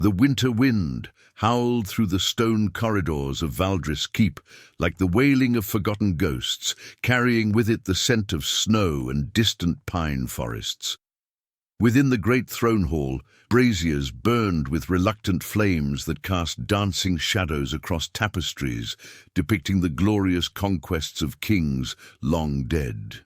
The winter wind howled through the stone corridors of Valdris Keep like the wailing of forgotten ghosts, carrying with it the scent of snow and distant pine forests. Within the great throne hall, braziers burned with reluctant flames that cast dancing shadows across tapestries, depicting the glorious conquests of kings long dead.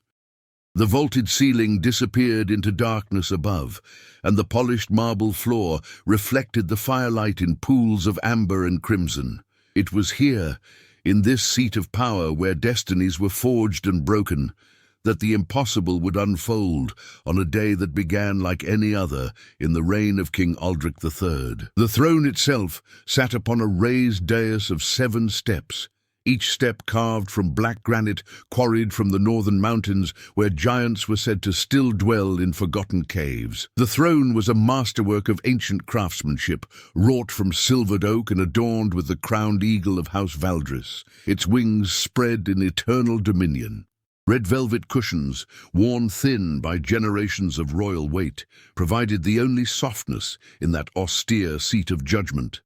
The vaulted ceiling disappeared into darkness above, and the polished marble floor reflected the firelight in pools of amber and crimson. It was here, in this seat of power where destinies were forged and broken, that the impossible would unfold on a day that began like any other in the reign of King Aldrich III. The throne itself sat upon a raised dais of 7 steps, each step carved from black granite quarried from the northern mountains where giants were said to still dwell in forgotten caves. The throne was a masterwork of ancient craftsmanship, wrought from silvered oak and adorned with the crowned eagle of House Valdris, its wings spread in eternal dominion. Red velvet cushions, worn thin by generations of royal weight, provided the only softness in that austere seat of judgment.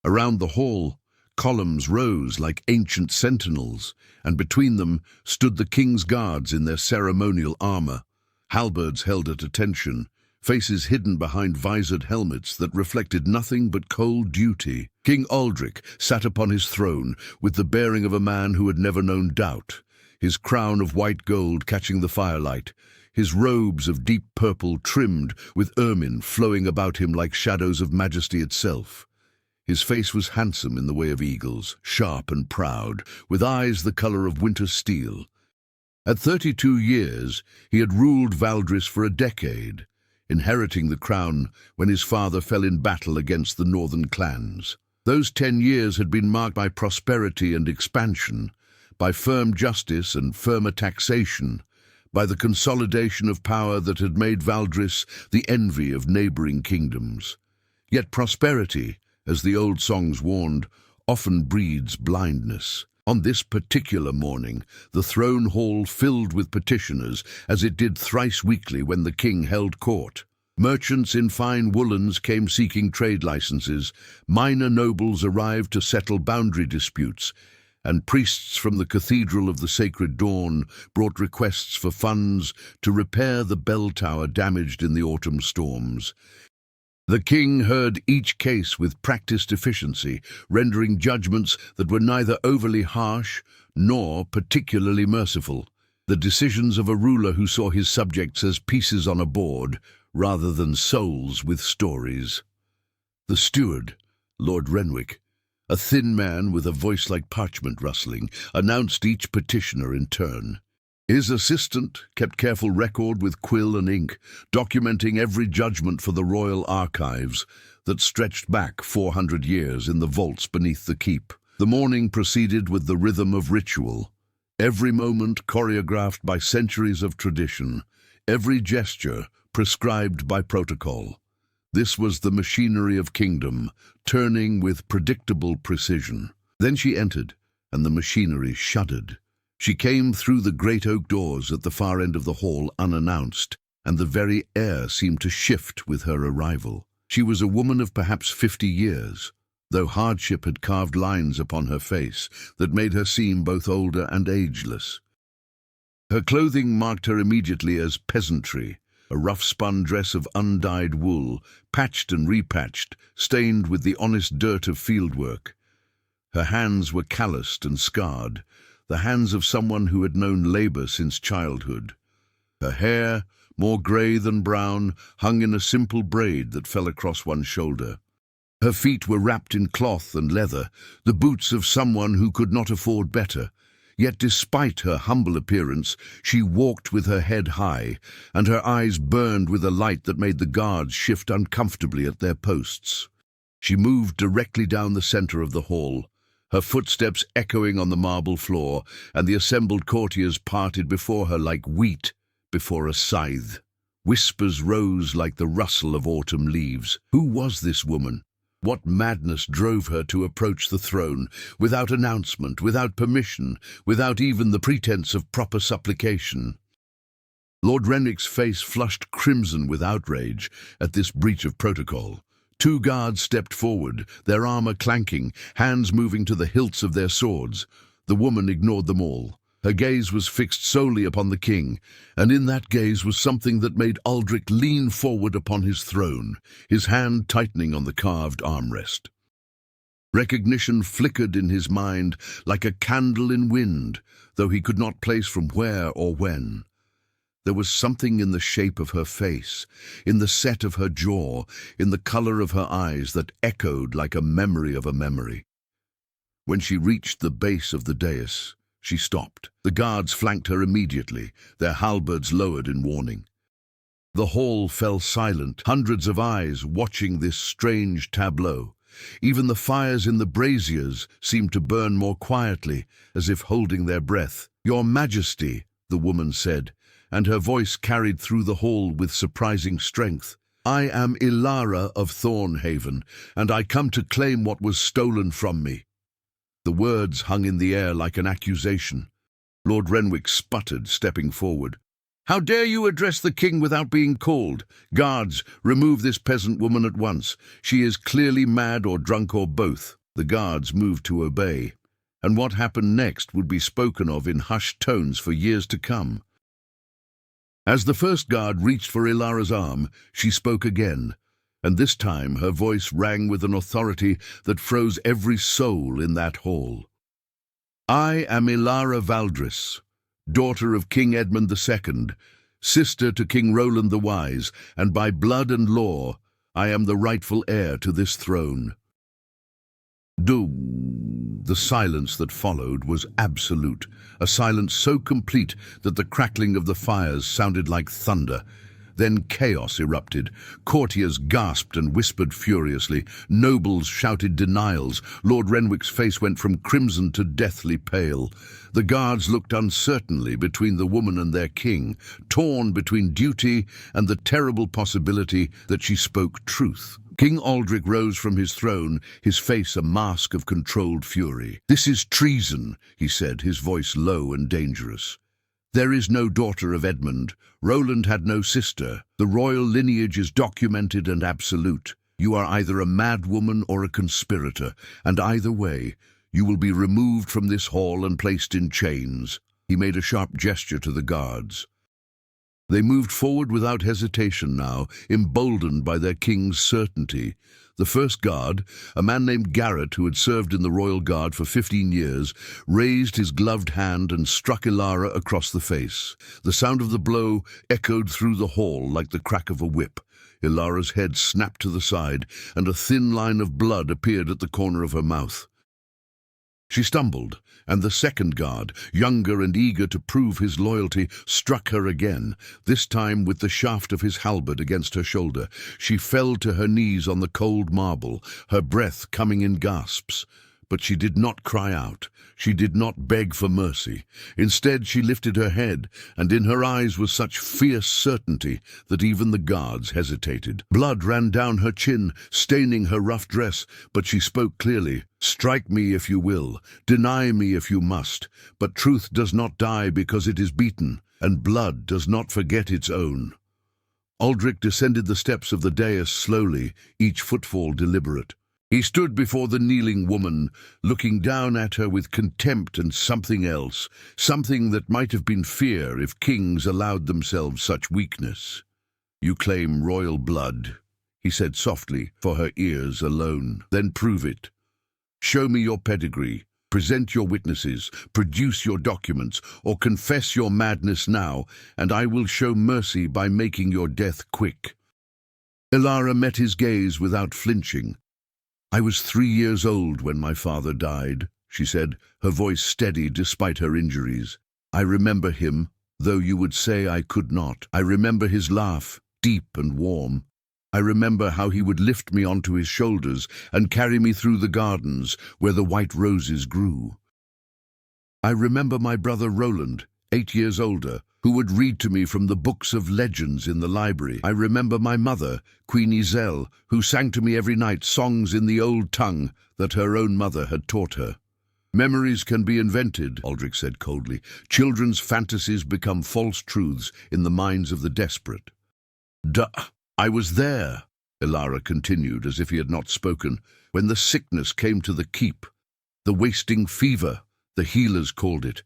Around the hall, columns rose like ancient sentinels, and between them stood the king's guards in their ceremonial armor, halberds held at attention, faces hidden behind visored helmets that reflected nothing but cold duty. King Aldrich sat upon his throne with the bearing of a man who had never known doubt, his crown of white gold catching the firelight, his robes of deep purple trimmed with ermine flowing about him like shadows of majesty itself. His face was handsome in the way of eagles, sharp and proud, with eyes the color of winter steel. At 32 years, he had ruled Valdris for a decade, inheriting the crown when his father fell in battle against the northern clans. Those 10 years had been marked by prosperity and expansion, by firm justice and firmer taxation, by the consolidation of power that had made Valdris the envy of neighboring kingdoms. Yet prosperity, as the old songs warned, often breeds blindness. On this particular morning, the throne hall filled with petitioners, as it did thrice weekly when the king held court. Merchants in fine woolens came seeking trade licenses, minor nobles arrived to settle boundary disputes, and priests from the Cathedral of the Sacred Dawn brought requests for funds to repair the bell tower damaged in the autumn storms. The king heard each case with practiced efficiency, rendering judgments that were neither overly harsh nor particularly merciful, the decisions of a ruler who saw his subjects as pieces on a board rather than souls with stories. The steward, Lord Renwick, a thin man with a voice like parchment rustling, announced each petitioner in turn. His assistant kept careful record with quill and ink, documenting every judgment for the royal archives that stretched back 400 years in the vaults beneath the keep. The morning proceeded with the rhythm of ritual, every moment choreographed by centuries of tradition, every gesture prescribed by protocol. This was the machinery of kingdom, turning with predictable precision. Then she entered, and the machinery shuddered. She came through the great oak doors at the far end of the hall unannounced, and the very air seemed to shift with her arrival. She was a woman of perhaps 50 years, though hardship had carved lines upon her face that made her seem both older and ageless. Her clothing marked her immediately as peasantry, a rough-spun dress of undyed wool, patched and repatched, stained with the honest dirt of fieldwork. Her hands were calloused and scarred, the hands of someone who had known labor since childhood. Her hair, more grey than brown, hung in a simple braid that fell across one shoulder. Her feet were wrapped in cloth and leather, the boots of someone who could not afford better. Yet despite her humble appearance, she walked with her head high, and her eyes burned with a light that made the guards shift uncomfortably at their posts. She moved directly down the center of the hall, her footsteps echoing on the marble floor, and the assembled courtiers parted before her like wheat before a scythe. Whispers rose like the rustle of autumn leaves. Who was this woman? What madness drove her to approach the throne, without announcement, without permission, without even the pretense of proper supplication? Lord Renwick's face flushed crimson with outrage at this breach of protocol. 2 guards stepped forward, their armor clanking, hands moving to the hilts of their swords. The woman ignored them all. Her gaze was fixed solely upon the king, and in that gaze was something that made Aldrich lean forward upon his throne, his hand tightening on the carved armrest. Recognition flickered in his mind like a candle in wind, though he could not place from where or when. There was something in the shape of her face, in the set of her jaw, in the color of her eyes that echoed like a memory of a memory. When she reached the base of the dais, she stopped. The guards flanked her immediately, their halberds lowered in warning. The hall fell silent, hundreds of eyes watching this strange tableau. Even the fires in the braziers seemed to burn more quietly, as if holding their breath. "Your Majesty," the woman said, and her voice carried through the hall with surprising strength. "I am Ilara of Thornhaven, and I come to claim what was stolen from me." The words hung in the air like an accusation. Lord Renwick sputtered, stepping forward. "How dare you address the king without being called? Guards, remove this peasant woman at once. She is clearly mad or drunk or both." The guards moved to obey, and what happened next would be spoken of in hushed tones for years to come. As the first guard reached for Ilara's arm, she spoke again, and this time her voice rang with an authority that froze every soul in that hall. "I am Ilara Valdris, daughter of King Edmund II, sister to King Roland the Wise, and by blood and law, I am the rightful heir to this throne." The silence that followed was absolute, a silence so complete that the crackling of the fires sounded like thunder. Then chaos erupted. Courtiers gasped and whispered furiously. Nobles shouted denials. Lord Renwick's face went from crimson to deathly pale. The guards looked uncertainly between the woman and their king, torn between duty and the terrible possibility that she spoke truth. King Aldrich rose from his throne, his face a mask of controlled fury. "This is treason," he said, his voice low and dangerous. "There is no daughter of Edmund. Roland had no sister. The royal lineage is documented and absolute. You are either a mad woman or a conspirator, and either way, you will be removed from this hall and placed in chains." He made a sharp gesture to the guards. They moved forward without hesitation now, emboldened by their king's certainty. The first guard, a man named Garrett who had served in the Royal Guard for 15 years, raised his gloved hand and struck Ilara across the face. The sound of the blow echoed through the hall like the crack of a whip. Ilara's head snapped to the side, and a thin line of blood appeared at the corner of her mouth. She stumbled, and the second guard, younger and eager to prove his loyalty, struck her again, this time with the shaft of his halberd against her shoulder. She fell to her knees on the cold marble, her breath coming in gasps. But she did not cry out. She did not beg for mercy. Instead, she lifted her head, and in her eyes was such fierce certainty that even the guards hesitated. Blood ran down her chin, staining her rough dress, but she spoke clearly. "Strike me if you will, deny me if you must, but truth does not die because it is beaten, and blood does not forget its own." Aldrich descended the steps of the dais slowly, each footfall deliberate. He stood before the kneeling woman, looking down at her with contempt and something else, something that might have been fear if kings allowed themselves such weakness. "You claim royal blood," he said softly, for her ears alone. "Then prove it. Show me your pedigree, present your witnesses, produce your documents, or confess your madness now, and I will show mercy by making your death quick." Ilara met his gaze without flinching. "I was 3 years old when my father died," she said, her voice steady despite her injuries. "I remember him, though you would say I could not. I remember his laugh, deep and warm. I remember how he would lift me onto his shoulders and carry me through the gardens where the white roses grew. I remember my brother Roland, 8 years older, who would read to me from the books of legends in the library. I remember my mother, Queen Iselle, who sang to me every night songs in the old tongue that her own mother had taught her. Memories can be invented," Aldrich said coldly. "Children's fantasies become false truths in the minds of the desperate." "Duh! I was there." Ilara continued as if he had not spoken, when the sickness came to the keep. The wasting fever, the healers called it.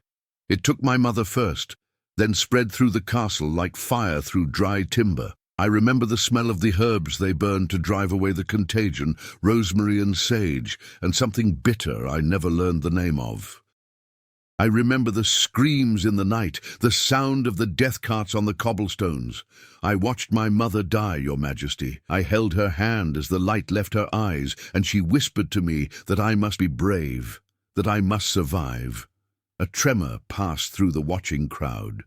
It took my mother first, then spread through the castle like fire through dry timber. I remember the smell of the herbs they burned to drive away the contagion, rosemary and sage, and something bitter I never learned the name of. I remember the screams in the night, the sound of the death carts on the cobblestones. I watched my mother die, Your Majesty. I held her hand as the light left her eyes, and she whispered to me that I must be brave, that I must survive. A tremor passed through the watching crowd.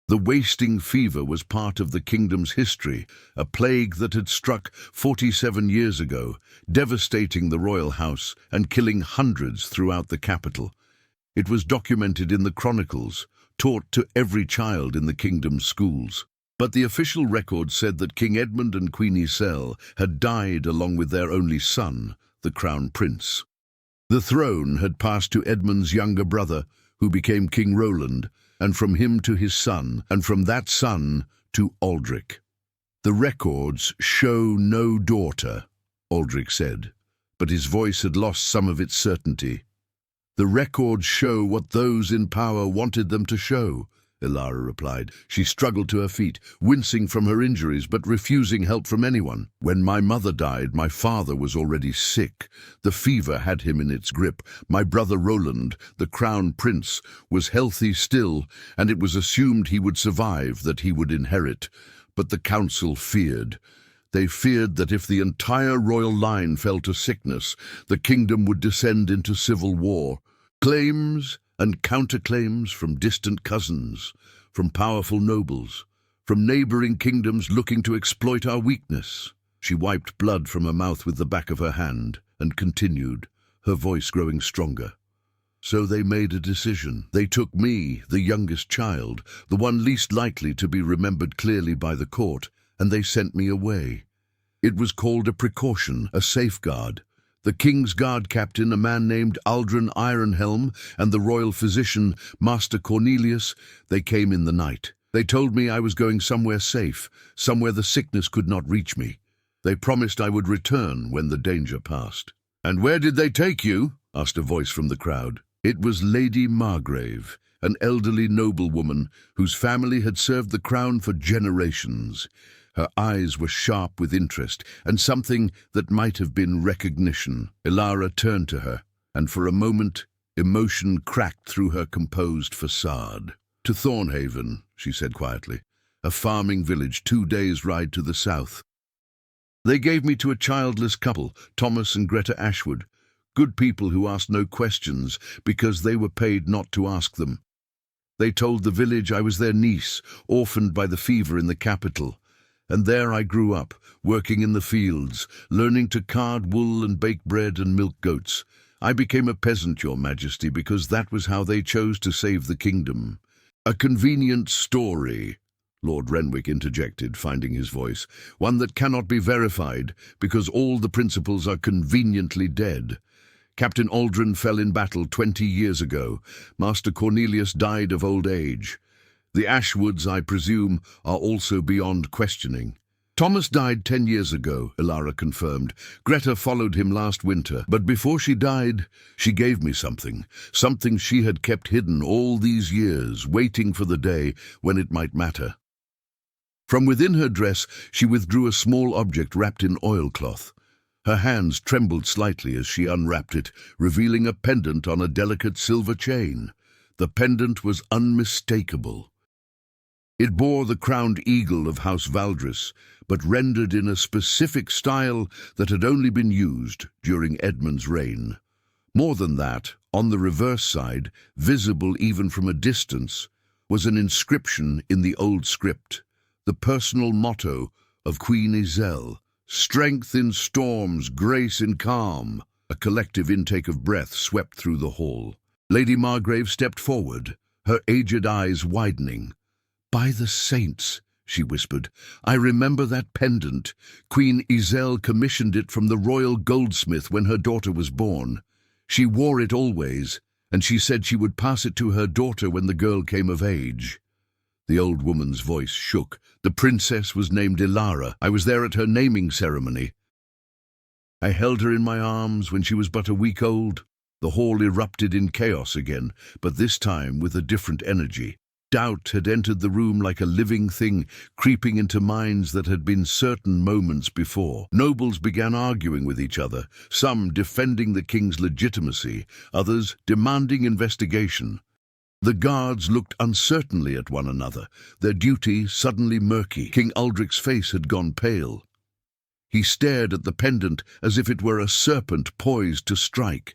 The wasting fever was part of the kingdom's history, a plague that had struck 47 years ago, devastating the royal house and killing hundreds throughout the capital. It was documented in the chronicles, taught to every child in the kingdom's schools. But the official record said that King Edmund and Queen Isel had died along with their only son, the crown prince. The throne had passed to Edmund's younger brother, who became King Roland, and from him to his son, and from that son to Aldric. The records show no daughter, Aldric said, but his voice had lost some of its certainty. The records show what those in power wanted them to show, Ilara replied. She struggled to her feet, wincing from her injuries but refusing help from anyone. When my mother died, my father was already sick. The fever had him in its grip. My brother Roland, the crown prince, was healthy still, and it was assumed he would survive, that he would inherit. But the council feared. They feared that if the entire royal line fell to sickness, the kingdom would descend into civil war. Claims and counterclaims from distant cousins, from powerful nobles, from neighboring kingdoms looking to exploit our weakness. She wiped blood from her mouth with the back of her hand and continued, her voice growing stronger. So they made a decision. They took me, the youngest child, the one least likely to be remembered clearly by the court, and they sent me away. It was called a precaution, a safeguard. The king's guard captain, a man named Aldrin Ironhelm, and the royal physician, Master Cornelius, they came in the night. They told me I was going somewhere safe, somewhere the sickness could not reach me. They promised I would return when the danger passed. "And where did they take you?" asked a voice from the crowd. It was Lady Margrave, an elderly noblewoman whose family had served the crown for generations. Her eyes were sharp with interest, and something that might have been recognition. Ilara turned to her, and for a moment, emotion cracked through her composed facade. "To Thornhaven," she said quietly, "a farming village 2 days' ride to the south. They gave me to a childless couple, Thomas and Greta Ashwood, good people who asked no questions because they were paid not to ask them. They told the village I was their niece, orphaned by the fever in the capital. And there I grew up, working in the fields, learning to card wool and bake bread and milk goats. I became a peasant, Your Majesty, because that was how they chose to save the kingdom." "A convenient story," Lord Renwick interjected, finding his voice. "One that cannot be verified, because all the principals are conveniently dead. Captain Aldrin fell in battle 20 years ago. Master Cornelius died of old age. The Ashwoods, I presume, are also beyond questioning." "Thomas died 10 years ago," Ilara confirmed. "Greta followed him last winter, but before she died, she gave me something she had kept hidden all these years, waiting for the day when it might matter." From within her dress, she withdrew a small object wrapped in oilcloth. Her hands trembled slightly as she unwrapped it, revealing a pendant on a delicate silver chain. The pendant was unmistakable. It bore the crowned eagle of House Valdris, but rendered in a specific style that had only been used during Edmund's reign. More than that, on the reverse side, visible even from a distance, was an inscription in the old script, the personal motto of Queen Isel: "Strength in storms, grace in calm." A collective intake of breath swept through the hall. Lady Margrave stepped forward, her aged eyes widening. "By the saints," she whispered, "I remember that pendant. Queen Isel commissioned it from the royal goldsmith when her daughter was born. She wore it always, and she said she would pass it to her daughter when the girl came of age." The old woman's voice shook. The princess was named Ilara. I was there at her naming ceremony. I held her in my arms when she was but a week old. The hall erupted in chaos again, but this time with a different energy. Doubt had entered the room like a living thing, creeping into minds that had been certain moments before. Nobles began arguing with each other, some defending the king's legitimacy, others demanding investigation. The guards looked uncertainly at one another, their duty suddenly murky. King Uldric's face had gone pale. He stared at the pendant as if it were a serpent poised to strike.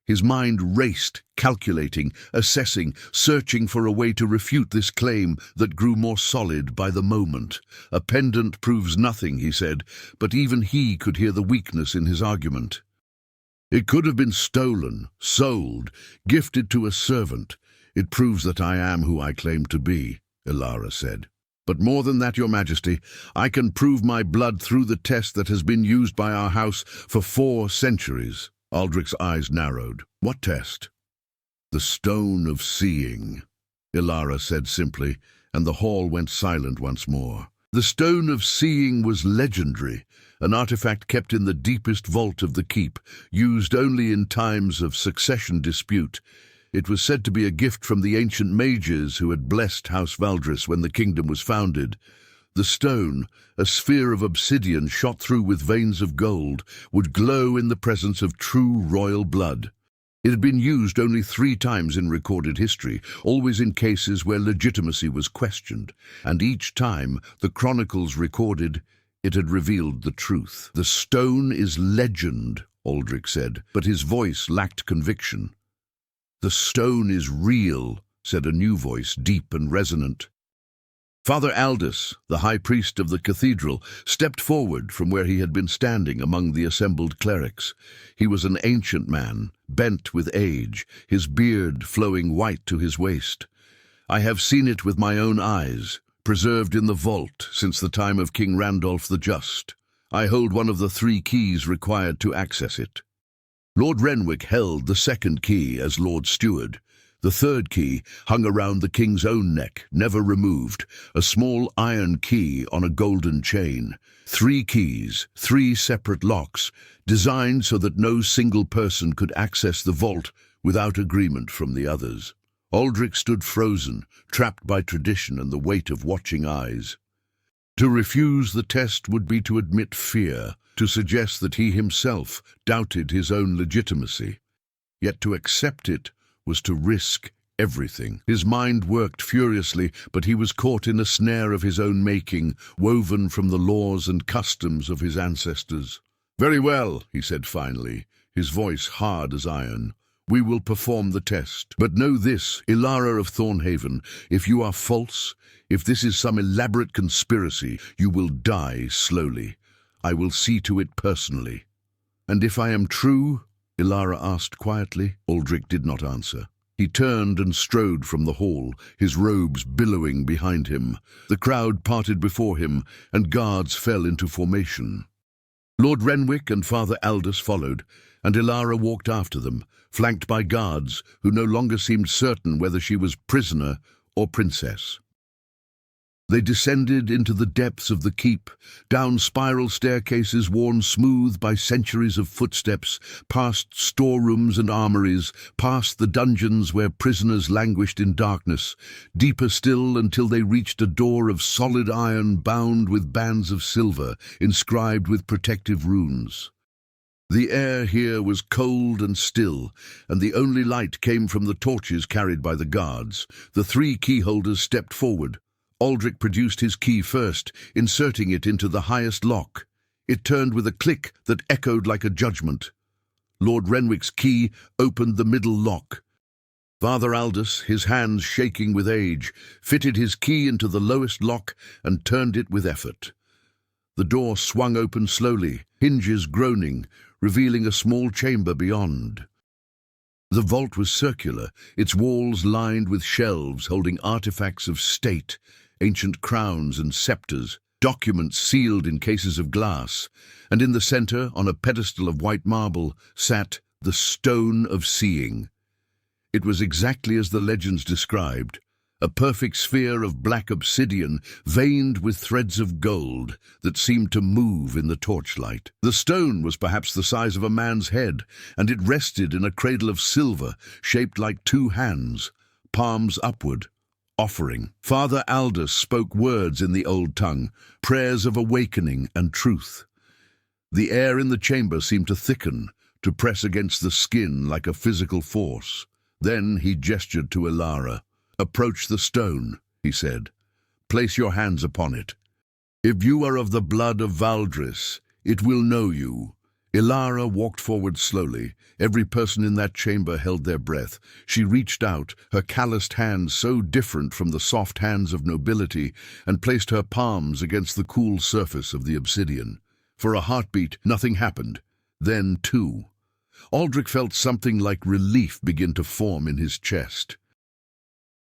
His mind raced, calculating, assessing, searching for a way to refute this claim that grew more solid by the moment. A pendant proves nothing, he said, but even he could hear the weakness in his argument. It could have been stolen, sold, gifted to a servant. It proves that I am who I claim to be, Ilara said. But more than that, Your Majesty, I can prove my blood through the test that has been used by our house for 4 centuries. Uldric's eyes narrowed. What test? The Stone of Seeing, Ilara said simply, and the hall went silent once more. The Stone of Seeing was legendary, an artifact kept in the deepest vault of the keep, used only in times of succession dispute. It was said to be a gift from the ancient mages who had blessed House Valdris when the kingdom was founded. The stone, a sphere of obsidian shot through with veins of gold, would glow in the presence of true royal blood. It had been used only 3 times in recorded history, always in cases where legitimacy was questioned, and each time the chronicles recorded it had revealed the truth. The stone is legend, Uldric said, but his voice lacked conviction. The stone is real, said a new voice, deep and resonant. Father Aldous, the high priest of the cathedral, stepped forward from where he had been standing among the assembled clerics. He was an ancient man, bent with age, his beard flowing white to his waist. I have seen it with my own eyes, preserved in the vault since the time of King Randolph the Just. I hold one of the 3 keys required to access it. Lord Renwick held the 2nd key as Lord Steward. The 3rd key hung around the king's own neck, never removed, a small iron key on a golden chain. 3 keys, 3 separate locks, designed so that no single person could access the vault without agreement from the others. Uldric stood frozen, trapped by tradition and the weight of watching eyes. To refuse the test would be to admit fear, to suggest that he himself doubted his own legitimacy. Yet to accept it was to risk everything. His mind worked furiously, but he was caught in a snare of his own making, woven from the laws and customs of his ancestors. Very well, he said finally, his voice hard as iron. We will perform the test. But know this, Ilara of Thornhaven, if you are false, if this is some elaborate conspiracy, you will die slowly. I will see to it personally. And if I am true? Ilara asked quietly. Uldric did not answer. He turned and strode from the hall, his robes billowing behind him. The crowd parted before him, and guards fell into formation. Lord Renwick and Father Aldous followed, and Ilara walked after them, flanked by guards who no longer seemed certain whether she was prisoner or princess. They descended into the depths of the keep, down spiral staircases worn smooth by centuries of footsteps, past storerooms and armories, past the dungeons where prisoners languished in darkness, deeper still until they reached a door of solid iron bound with bands of silver, inscribed with protective runes. The air here was cold and still, and the only light came from the torches carried by the guards. The 3 keyholders stepped forward. Uldric produced his key first, inserting it into the highest lock. It turned with a click that echoed like a judgment. Lord Renwick's key opened the middle lock. Father Aldous, his hands shaking with age, fitted his key into the lowest lock and turned it with effort. The door swung open slowly, hinges groaning, revealing a small chamber beyond. The vault was circular, its walls lined with shelves holding artifacts of state, ancient crowns and scepters, documents sealed in cases of glass, and in the center, on a pedestal of white marble, sat the Stone of Seeing. It was exactly as the legends described, a perfect sphere of black obsidian veined with threads of gold that seemed to move in the torchlight. The stone was perhaps the size of a man's head, and it rested in a cradle of silver shaped like two hands, palms upward, offering. Father Aldous spoke words in the old tongue, prayers of awakening and truth. The air in the chamber seemed to thicken, to press against the skin like a physical force. Then he gestured to Ilara. "Approach the stone," he said. "Place your hands upon it. If you are of the blood of Valdris, it will know you." Ilara walked forward slowly. Every person in that chamber held their breath. She reached out, her calloused hands so different from the soft hands of nobility, and placed her palms against the cool surface of the obsidian. For a heartbeat, nothing happened. Then, two. Aldrich felt something like relief begin to form in his chest.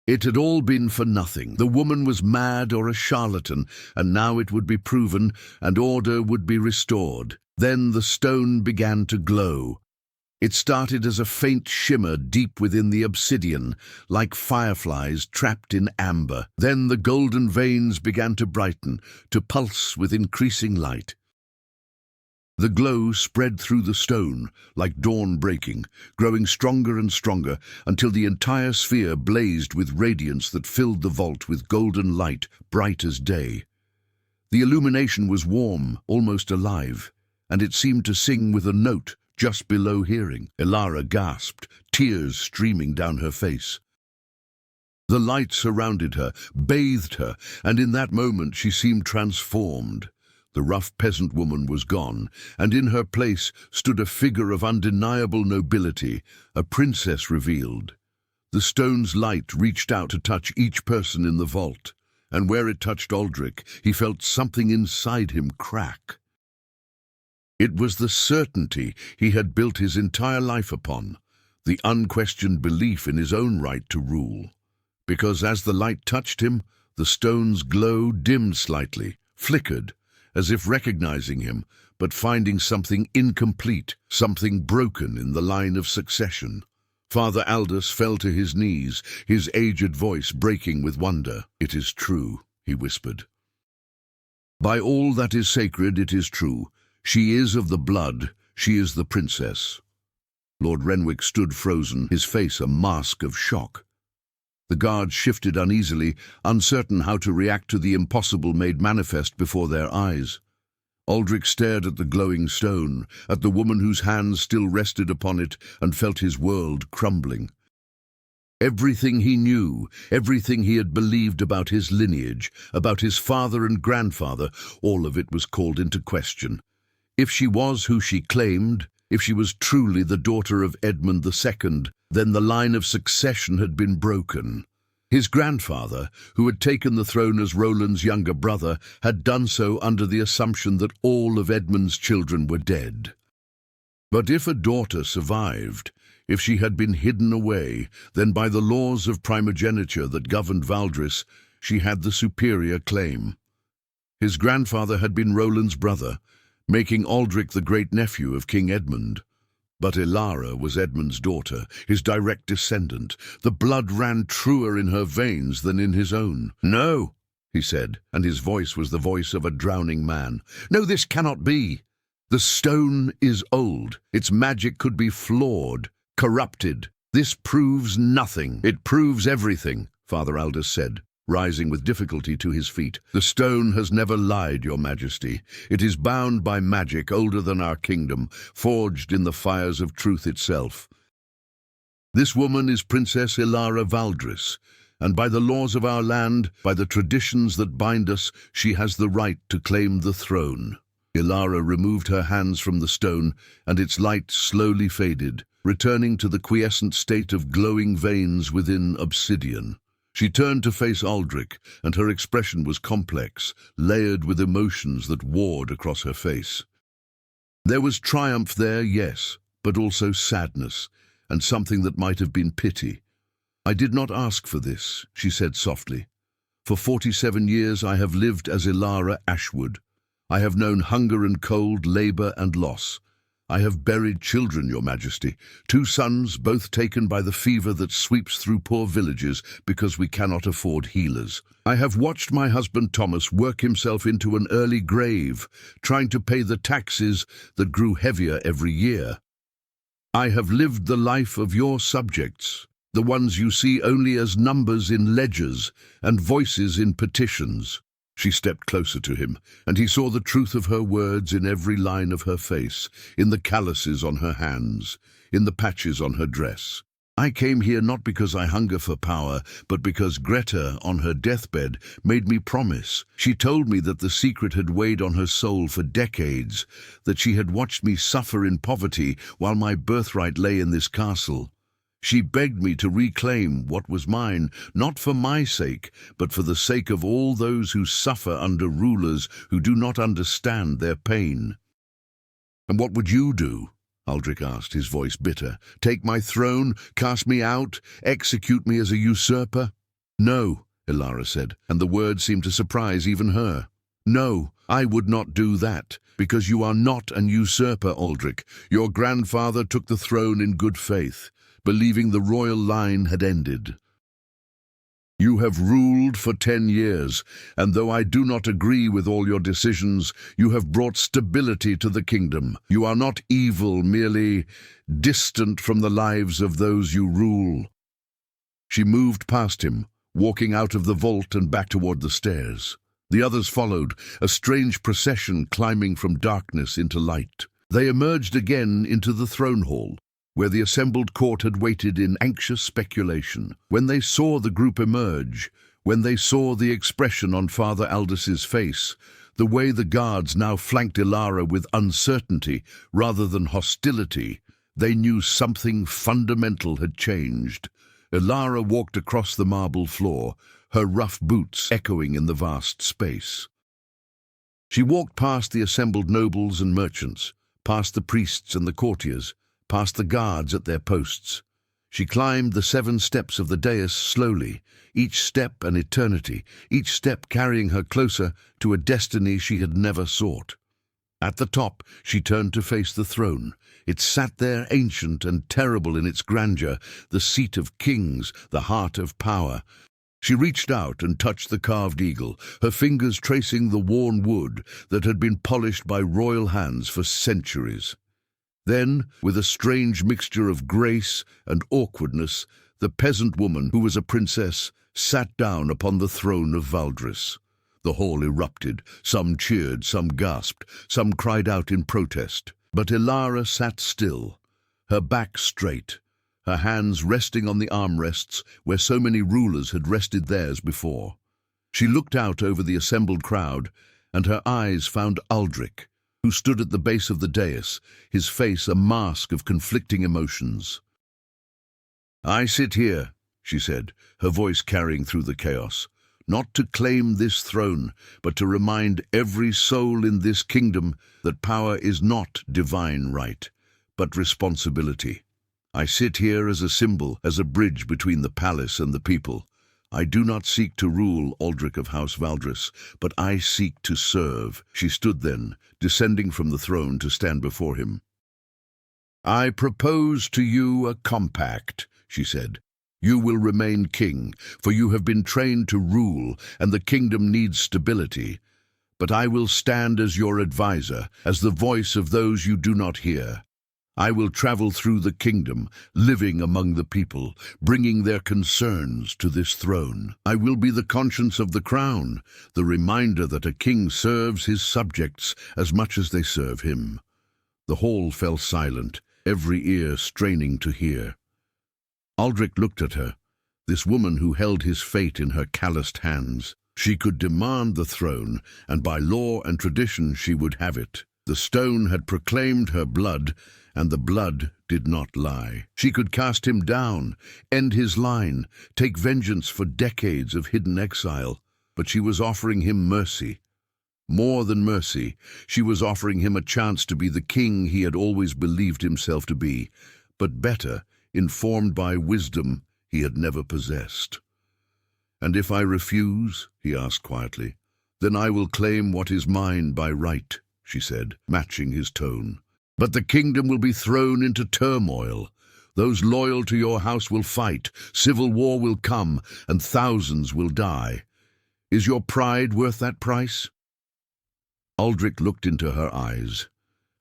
It had all been for nothing. The woman was mad or a charlatan, and now it would be proven, and order would be restored. Then the stone began to glow. It started as a faint shimmer deep within the obsidian, like fireflies trapped in amber. Then the golden veins began to brighten, to pulse with increasing light. The glow spread through the stone, like dawn breaking, growing stronger and stronger, until the entire sphere blazed with radiance that filled the vault with golden light, bright as day. The illumination was warm, almost alive, and it seemed to sing with a note just below hearing. Ilara gasped, tears streaming down her face. The light surrounded her, bathed her, and in that moment she seemed transformed. The rough peasant woman was gone, and in her place stood a figure of undeniable nobility, a princess revealed. The stone's light reached out to touch each person in the vault, and where it touched Aldrich, he felt something inside him crack. It was the certainty he had built his entire life upon, the unquestioned belief in his own right to rule. Because as the light touched him, the stone's glow dimmed slightly, flickered, as if recognizing him, but finding something incomplete, something broken in the line of succession. Father Aldous fell to his knees, his aged voice breaking with wonder. "It is true," he whispered. "By all that is sacred, it is true. She is of the blood, she is the princess." Lord Renwick stood frozen, his face a mask of shock. The guards shifted uneasily, uncertain how to react to the impossible made manifest before their eyes. Aldrich stared at the glowing stone, at the woman whose hands still rested upon it, and felt his world crumbling. Everything he knew, everything he had believed about his lineage, about his father and grandfather, all of it was called into question. If she was who she claimed, if she was truly the daughter of Edmund II, then the line of succession had been broken. His grandfather, who had taken the throne as Roland's younger brother, had done so under the assumption that all of Edmund's children were dead. But if a daughter survived, if she had been hidden away, then by the laws of primogeniture that governed Valdris, she had the superior claim. His grandfather had been Roland's brother, making Aldrich the great-nephew of King Edmund. But Ilara was Edmund's daughter, his direct descendant. The blood ran truer in her veins than in his own. "No," he said, and his voice was the voice of a drowning man. "No, this cannot be. The stone is old. Its magic could be flawed, corrupted. This proves nothing." "It proves everything," Father Aldous said, rising with difficulty to his feet. "The stone has never lied, Your Majesty. It is bound by magic older than our kingdom, forged in the fires of truth itself. This woman is Princess Ilara Valdris, and by the laws of our land, by the traditions that bind us, she has the right to claim the throne." Ilara removed her hands from the stone, and its light slowly faded, returning to the quiescent state of glowing veins within obsidian. She turned to face Aldrich, and her expression was complex, layered with emotions that warred across her face. There was triumph there, yes, but also sadness, and something that might have been pity. "I did not ask for this," she said softly. "For 47 years I have lived as Ilara Ashwood. I have known hunger and cold, labor and loss. I have buried children, your majesty. 2 sons, both taken by the fever that sweeps through poor villages because we cannot afford healers. I have watched my husband Thomas work himself into an early grave, trying to pay the taxes that grew heavier every year. I have lived the life of your subjects, the ones you see only as numbers in ledgers and voices in petitions. She stepped closer to him, and he saw the truth of her words in every line of her face, in the calluses on her hands, in the patches on her dress. I came here not because I hunger for power, but because Greta, on her deathbed, made me promise. She told me that the secret had weighed on her soul for decades, that she had watched me suffer in poverty while my birthright lay in this castle. She begged me to reclaim what was mine, not for my sake, but for the sake of all those who suffer under rulers who do not understand their pain. And what would you do? Aldrich asked, his voice bitter. Take my throne, cast me out, execute me as a usurper? No, Ilara said, and the words seemed to surprise even her. No, I would not do that, because you are not an usurper, Aldrich. Your grandfather took the throne in good faith, believing the royal line had ended. You have ruled for 10 years, and though I do not agree with all your decisions, you have brought stability to the kingdom. You are not evil, merely distant from the lives of those you rule. She moved past him, walking out of the vault and back toward the stairs. The others followed, a strange procession climbing from darkness into light. They emerged again into the throne hall, where the assembled court had waited in anxious speculation. When they saw the group emerge, when they saw the expression on Father Aldous' face, the way the guards now flanked Ilara with uncertainty rather than hostility, they knew something fundamental had changed. Ilara walked across the marble floor, her rough boots echoing in the vast space. She walked past the assembled nobles and merchants, past the priests and the courtiers, past the guards at their posts. She climbed the 7 steps of the dais slowly, each step an eternity, each step carrying her closer to a destiny she had never sought. At the top, she turned to face the throne. It sat there ancient and terrible in its grandeur, the seat of kings, the heart of power. She reached out and touched the carved eagle, her fingers tracing the worn wood that had been polished by royal hands for centuries. Then, with a strange mixture of grace and awkwardness, the peasant woman, who was a princess, sat down upon the throne of Valdris. The hall erupted. Some cheered, some gasped, some cried out in protest. But Ilara sat still, her back straight, her hands resting on the armrests where so many rulers had rested theirs before. She looked out over the assembled crowd, and her eyes found Aldrich, who stood at the base of the dais, his face a mask of conflicting emotions. I sit here, she said, her voice carrying through the chaos, not to claim this throne, but to remind every soul in this kingdom that power is not divine right, but responsibility. I sit here as a symbol, as a bridge between the palace and the people. I do not seek to rule, Aldrich of House Valdris, but I seek to serve. She stood then, descending from the throne to stand before him. I propose to you a compact, she said. You will remain king, for you have been trained to rule, and the kingdom needs stability. But I will stand as your advisor, as the voice of those you do not hear. I will travel through the kingdom, living among the people, bringing their concerns to this throne. I will be the conscience of the crown, the reminder that a king serves his subjects as much as they serve him. The hall fell silent, every ear straining to hear. Aldrich looked at her, this woman who held his fate in her calloused hands. She could demand the throne, and by law and tradition she would have it. The stone had proclaimed her blood, and the blood did not lie. She could cast him down, end his line, take vengeance for decades of hidden exile, but she was offering him mercy. More than mercy, she was offering him a chance to be the king he had always believed himself to be, but better, informed by wisdom he had never possessed. And if I refuse, he asked quietly, then I will claim what is mine by right, she said, matching his tone. But the kingdom will be thrown into turmoil. Those loyal to your house will fight, civil war will come, and thousands will die. Is your pride worth that price?" Aldrich looked into her eyes,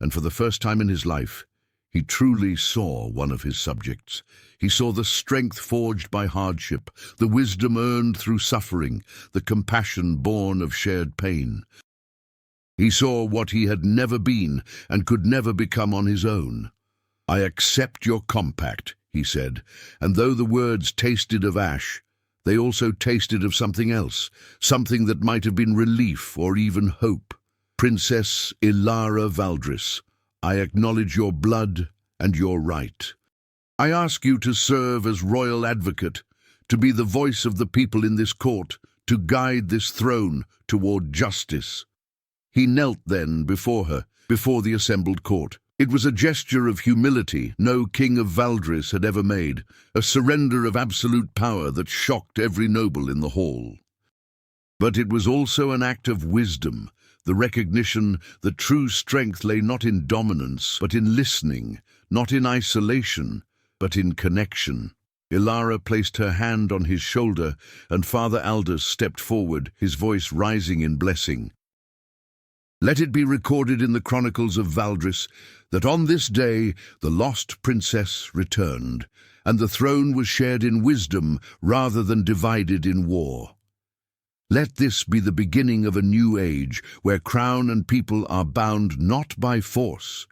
and for the first time in his life, he truly saw one of his subjects. He saw the strength forged by hardship, the wisdom earned through suffering, the compassion born of shared pain. He saw what he had never been and could never become on his own. "I accept your compact," he said, and though the words tasted of ash, they also tasted of something else, something that might have been relief or even hope. "Princess Ilara Valdris, I acknowledge your blood and your right. I ask you to serve as royal advocate, to be the voice of the people in this court, to guide this throne toward justice." He knelt then before her, before the assembled court. It was a gesture of humility no king of Valdris had ever made, a surrender of absolute power that shocked every noble in the hall. But it was also an act of wisdom, the recognition that true strength lay not in dominance, but in listening, not in isolation, but in connection. Ilara placed her hand on his shoulder, and Father Aldous stepped forward, his voice rising in blessing. "Let it be recorded in the chronicles of Valdris that on this day the lost princess returned, and the throne was shared in wisdom rather than divided in war. Let this be the beginning of a new age where crown and people are bound not by force,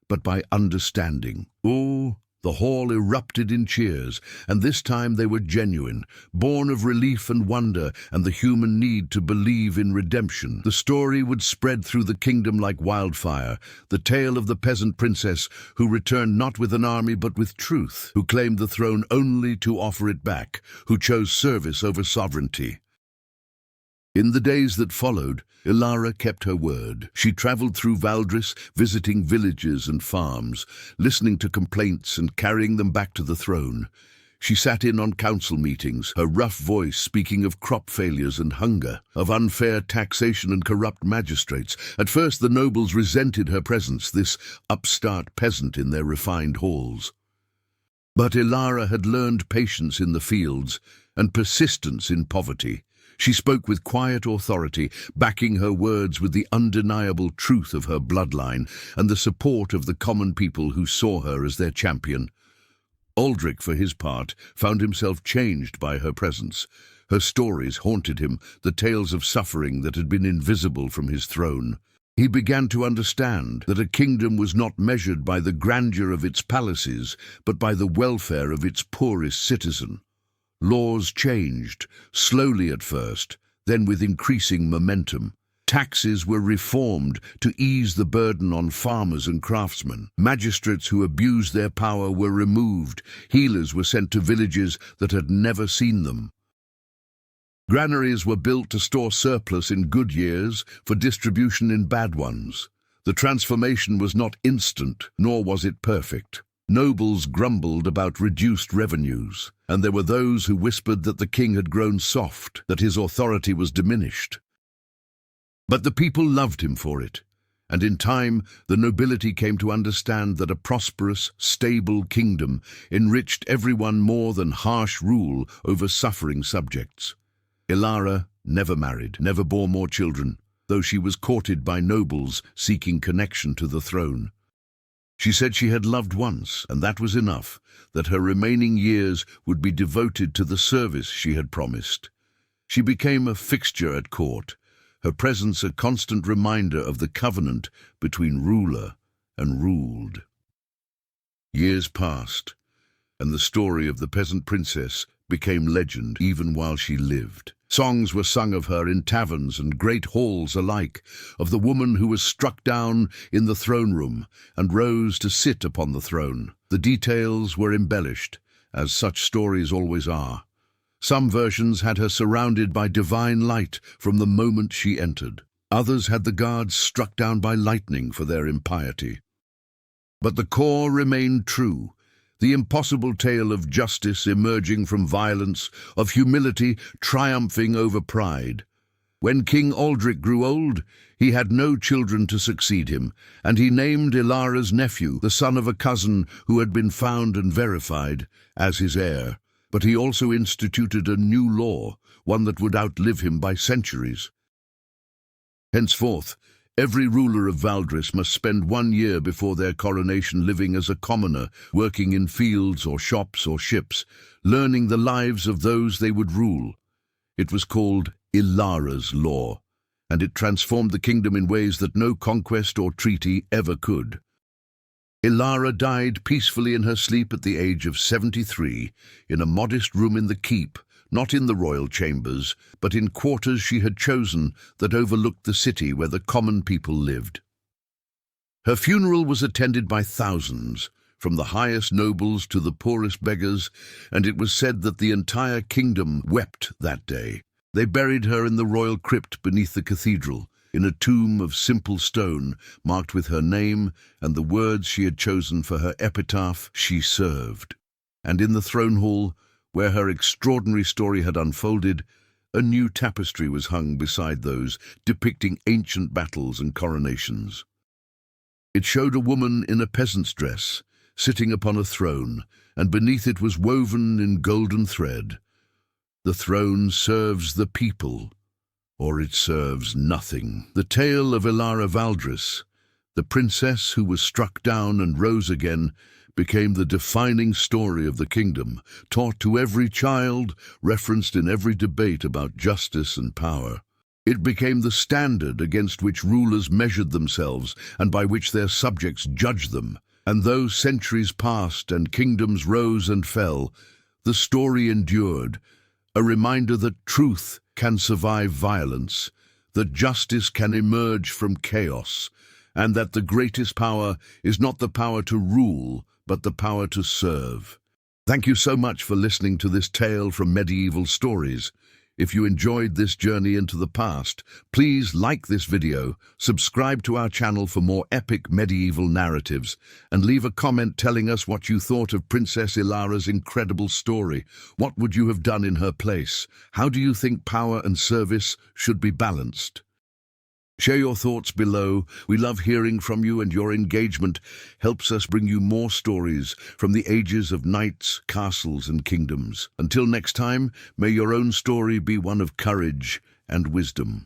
but by understanding." Oh, the hall erupted in cheers, and this time they were genuine, born of relief and wonder and the human need to believe in redemption. The story would spread through the kingdom like wildfire, the tale of the peasant princess who returned not with an army but with truth, who claimed the throne only to offer it back, who chose service over sovereignty. In the days that followed, Ilara kept her word. She traveled through Valdris, visiting villages and farms, listening to complaints and carrying them back to the throne. She sat in on council meetings, her rough voice speaking of crop failures and hunger, of unfair taxation and corrupt magistrates. At first the nobles resented her presence, this upstart peasant in their refined halls. But Ilara had learned patience in the fields and persistence in poverty. She spoke with quiet authority, backing her words with the undeniable truth of her bloodline and the support of the common people who saw her as their champion. Aldrich, for his part, found himself changed by her presence. Her stories haunted him, the tales of suffering that had been invisible from his throne. He began to understand that a kingdom was not measured by the grandeur of its palaces, but by the welfare of its poorest citizen. Laws changed, slowly at first, then with increasing momentum. Taxes were reformed to ease the burden on farmers and craftsmen. Magistrates who abused their power were removed. Healers were sent to villages that had never seen them. Granaries were built to store surplus in good years for distribution in bad ones. The transformation was not instant, nor was it perfect. Nobles grumbled about reduced revenues, and there were those who whispered that the king had grown soft, that his authority was diminished. But the people loved him for it, and in time the nobility came to understand that a prosperous, stable kingdom enriched everyone more than harsh rule over suffering subjects. Ilara never married, never bore more children, though she was courted by nobles seeking connection to the throne. She said she had loved once, and that was enough, that her remaining years would be devoted to the service she had promised. She became a fixture at court, her presence a constant reminder of the covenant between ruler and ruled. Years passed, and the story of the peasant princess became legend even while she lived. Songs were sung of her in taverns and great halls alike, of the woman who was struck down in the throne room and rose to sit upon the throne. The details were embellished, as such stories always are. Some versions had her surrounded by divine light from the moment she entered. Others had the guards struck down by lightning for their impiety. But the core remained true. The impossible tale of justice emerging from violence, of humility triumphing over pride. When King Aldric grew old, he had no children to succeed him, and he named Ilara's nephew, the son of a cousin who had been found and verified, as his heir. But he also instituted a new law, one that would outlive him by centuries. Henceforth, every ruler of Valdris must spend 1 year before their coronation living as a commoner, working in fields or shops or ships, learning the lives of those they would rule. It was called Ilara's law, and it transformed the kingdom in ways that no conquest or treaty ever could. Ilara died peacefully in her sleep at the age of 73, in a modest room in the keep, not in the royal chambers, but in quarters she had chosen that overlooked the city where the common people lived. Her funeral was attended by thousands, from the highest nobles to the poorest beggars, and it was said that the entire kingdom wept that day. They buried her in the royal crypt beneath the cathedral, in a tomb of simple stone marked with her name and the words she had chosen for her epitaph, "She served." And in the throne hall, where her extraordinary story had unfolded, a new tapestry was hung beside those, depicting ancient battles and coronations. It showed a woman in a peasant's dress, sitting upon a throne, and beneath it was woven in golden thread, "The throne serves the people, or it serves nothing." The tale of Ilara Valdris, the princess who was struck down and rose again, became the defining story of the kingdom, taught to every child, referenced in every debate about justice and power. It became the standard against which rulers measured themselves and by which their subjects judged them. And though centuries passed and kingdoms rose and fell, the story endured, a reminder that truth can survive violence, that justice can emerge from chaos, and that the greatest power is not the power to rule, but the power to serve. Thank you so much for listening to this tale from Medieval Stories. If you enjoyed this journey into the past, please like this video, subscribe to our channel for more epic medieval narratives, and leave a comment telling us what you thought of Princess Ilara's incredible story. What would you have done in her place? How do you think power and service should be balanced? Share your thoughts below. We love hearing from you, and your engagement helps us bring you more stories from the ages of knights, castles, and kingdoms. Until next time, may your own story be one of courage and wisdom.